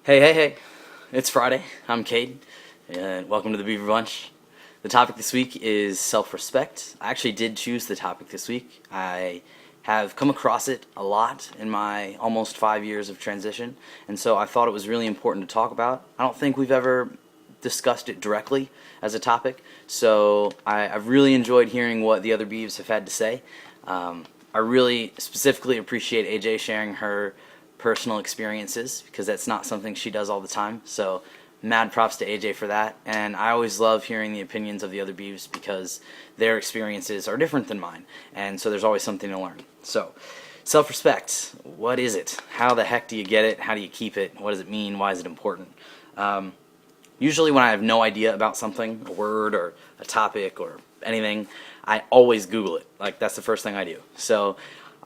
Hey, it's Friday. I'm Kade, and welcome to the Beaver Bunch. The topic this week is self-respect. I actually did choose the topic this week. I have come across it a lot in my almost 5 years of transition, and so I thought it was really important to talk about. I don't think we've ever discussed it directly as a topic, so I've really enjoyed hearing what the other Beavs have had to say. I really specifically appreciate AJ sharing her personal experiences because that's not something she does all the time. So mad props to AJ for that. And I always love hearing the opinions of the other Beavs because their experiences are different than mine. And so there's always something to learn. So self-respect, what is it? How the heck do you get it? How do you keep it? What does it mean? Why is it important? Usually when I have no idea about something, a word or a topic or anything, I always Google it. Like, that's the first thing I do. So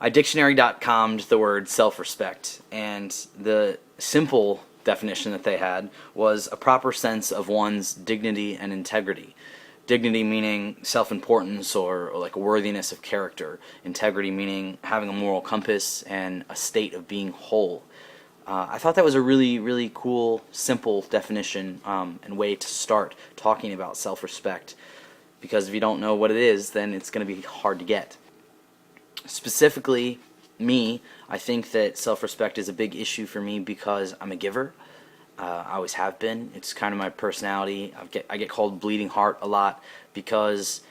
I dictionary.com'd the word self-respect, and the simple definition that they had was a proper sense of one's dignity and integrity. Dignity meaning self-importance or like a worthiness of character. Integrity meaning having a moral compass and a state of being whole. I thought that was a really cool, simple definition and way to start talking about self-respect, because if you don't know what it is, then it's going to be hard to get. Specifically, me, I think that self-respect is a big issue for me because I'm a giver. I always have been. It's kind of my personality. I get called bleeding heart a lot because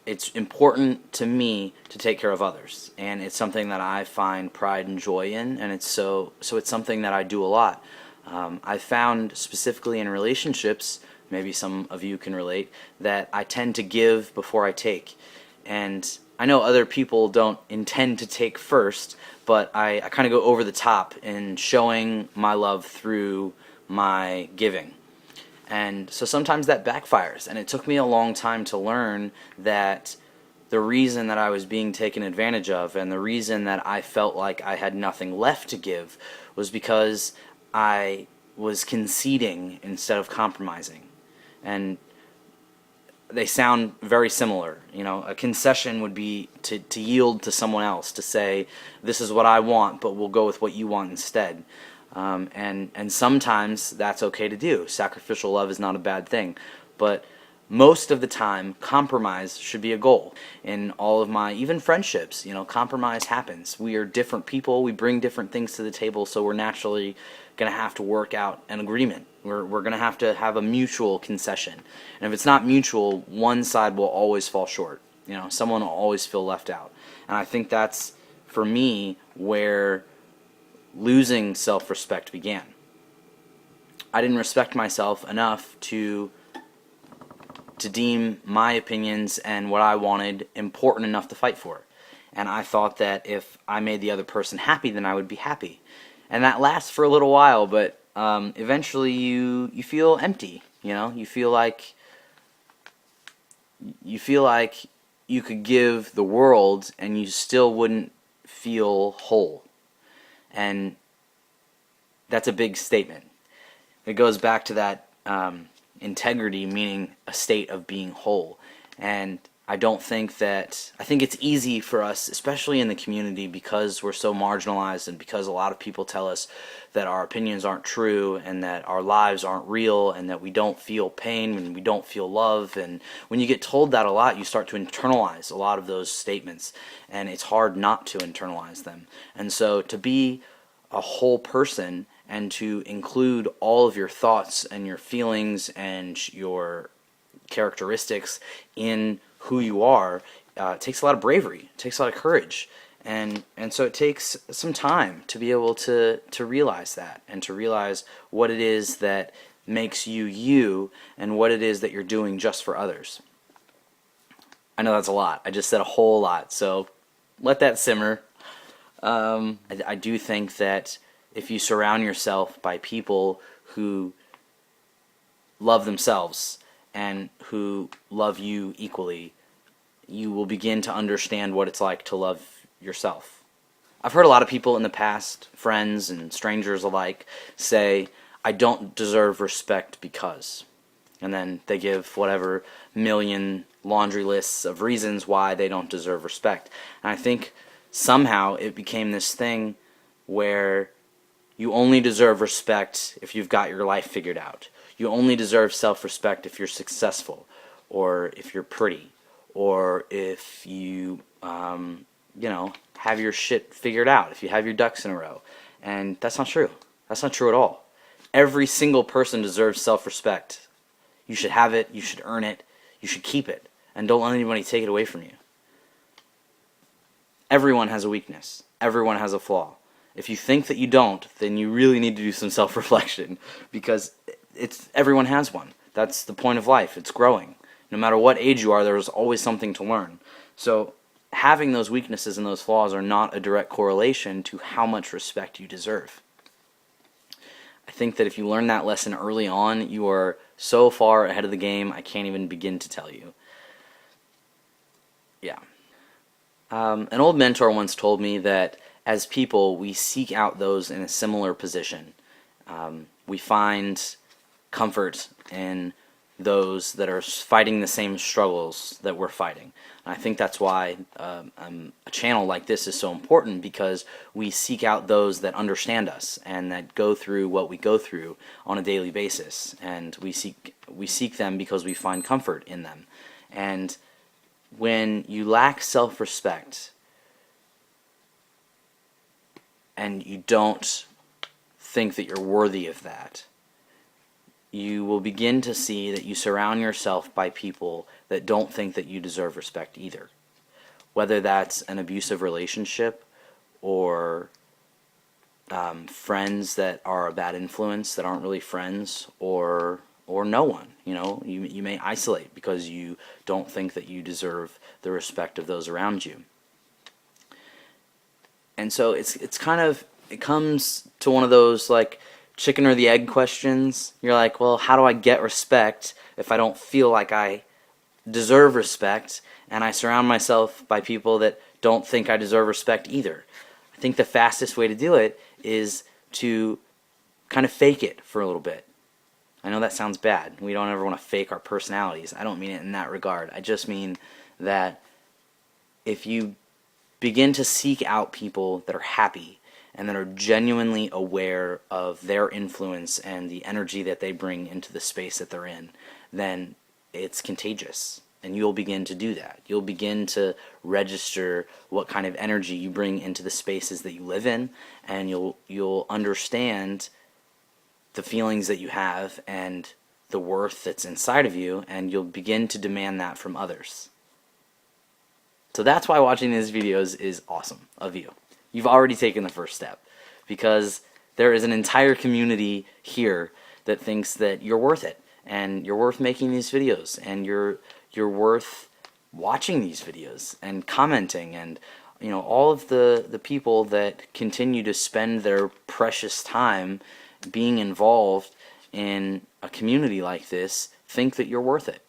it's important to me to take care of others, and it's something that I find pride and joy in, and it's something that I do a lot. I found specifically in relationships, maybe some of you can relate, that I tend to give before I take. And I know other people don't intend to take first, but I kind of go over the top in showing my love through my giving. And so sometimes that backfires, and it took me a long time to learn that the reason that I was being taken advantage of and the reason that I felt like I had nothing left to give was because I was conceding instead of compromising. And they sound very similar. You know, a concession would be to yield to someone else, to say, this is what I want, but we'll go with what you want instead. And sometimes that's okay to do. Sacrificial love is not a bad thing. But most of the time, compromise should be a goal. In all of my, even friendships, compromise happens. We are different people. We bring different things to the table, so we're naturally going to have to work out an agreement. We're going to have a mutual concession. And if it's not mutual, one side will always fall short. Someone will always feel left out. And I think that's, for me, where losing self-respect began. I didn't respect myself enough to deem my opinions and what I wanted important enough to fight for. And I thought that if I made the other person happy, then I would be happy. And that lasts for a little while, but eventually you feel empty. You feel like you could give the world and you still wouldn't feel whole. And that's a big statement. It goes back to that integrity, meaning a state of being whole. And I think it's easy for us, especially in the community, because we're so marginalized and because a lot of people tell us that our opinions aren't true and that our lives aren't real and that we don't feel pain and we don't feel love. And when you get told that a lot, you start to internalize a lot of those statements, and it's hard not to internalize them. And so to be a whole person and to include all of your thoughts and your feelings and your characteristics in who you are, takes a lot of bravery, it takes a lot of courage, and so it takes some time to be able to realize that, and to realize what it is that makes you you and what it is that you're doing just for others. I know that's a lot. I just said a whole lot, so let that simmer. I do think that if you surround yourself by people who love themselves and who love you equally, you will begin to understand what it's like to love yourself. I've heard a lot of people in the past, friends and strangers alike, say, I don't deserve respect because. And then they give whatever million laundry lists of reasons why they don't deserve respect. And I think somehow it became this thing where You only deserve respect if you've got your life figured out. You only deserve self-respect if you're successful, or if you're pretty, or if you, have your shit figured out, if you have your ducks in a row. And that's not true. That's not true at all. Every single person deserves self-respect. You should have it, you should earn it, you should keep it, and don't let anybody take it away from you. Everyone has a weakness. Everyone has a flaw. If you think that you don't, then you really need to do some self-reflection, because everyone has one. That's the point of life. It's growing. No matter what age you are, there's always something to learn. So having those weaknesses and those flaws are not a direct correlation to how much respect you deserve. I think that if you learn that lesson early on, you are so far ahead of the game, I can't even begin to tell you. Yeah. An old mentor once told me that as people, we seek out those in a similar position. We find comfort in those that are fighting the same struggles that we're fighting. And I think that's why a channel like this is so important, because we seek out those that understand us and that go through what we go through on a daily basis. And we seek them because we find comfort in them. And when you lack self-respect and you don't think that you're worthy of that, you will begin to see that you surround yourself by people that don't think that you deserve respect either. Whether that's an abusive relationship, or friends that are a bad influence that aren't really friends, or no one. You may isolate because you don't think that you deserve the respect of those around you. And so it comes to one of those like chicken or the egg questions. You're like, well, how do I get respect if I don't feel like I deserve respect, and I surround myself by people that don't think I deserve respect either? I think the fastest way to do it is to kind of fake it for a little bit. I know that sounds bad. We don't ever want to fake our personalities. I don't mean it in that regard. I just mean that if you begin to seek out people that are happy and that are genuinely aware of their influence and the energy that they bring into the space that they're in, then it's contagious. And you'll begin to do that. You'll begin to register what kind of energy you bring into the spaces that you live in, and you'll understand the feelings that you have and the worth that's inside of you, and you'll begin to demand that from others. So that's why watching these videos is awesome of you. You've already taken the first step, because there is an entire community here that thinks that you're worth it, and you're worth making these videos, and you're worth watching these videos and commenting, and all of the people that continue to spend their precious time being involved in a community like this think that you're worth it.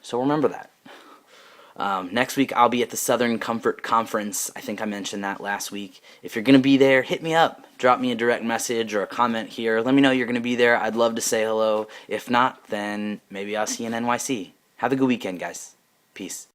So remember that. Next week I'll be at the Southern Comfort Conference. I think I mentioned that last week. If you're going to be there, hit me up. Drop me a direct message or a comment here. Let me know you're going to be there. I'd love to say hello. If not, then maybe I'll see you in NYC. Have a good weekend, guys. Peace.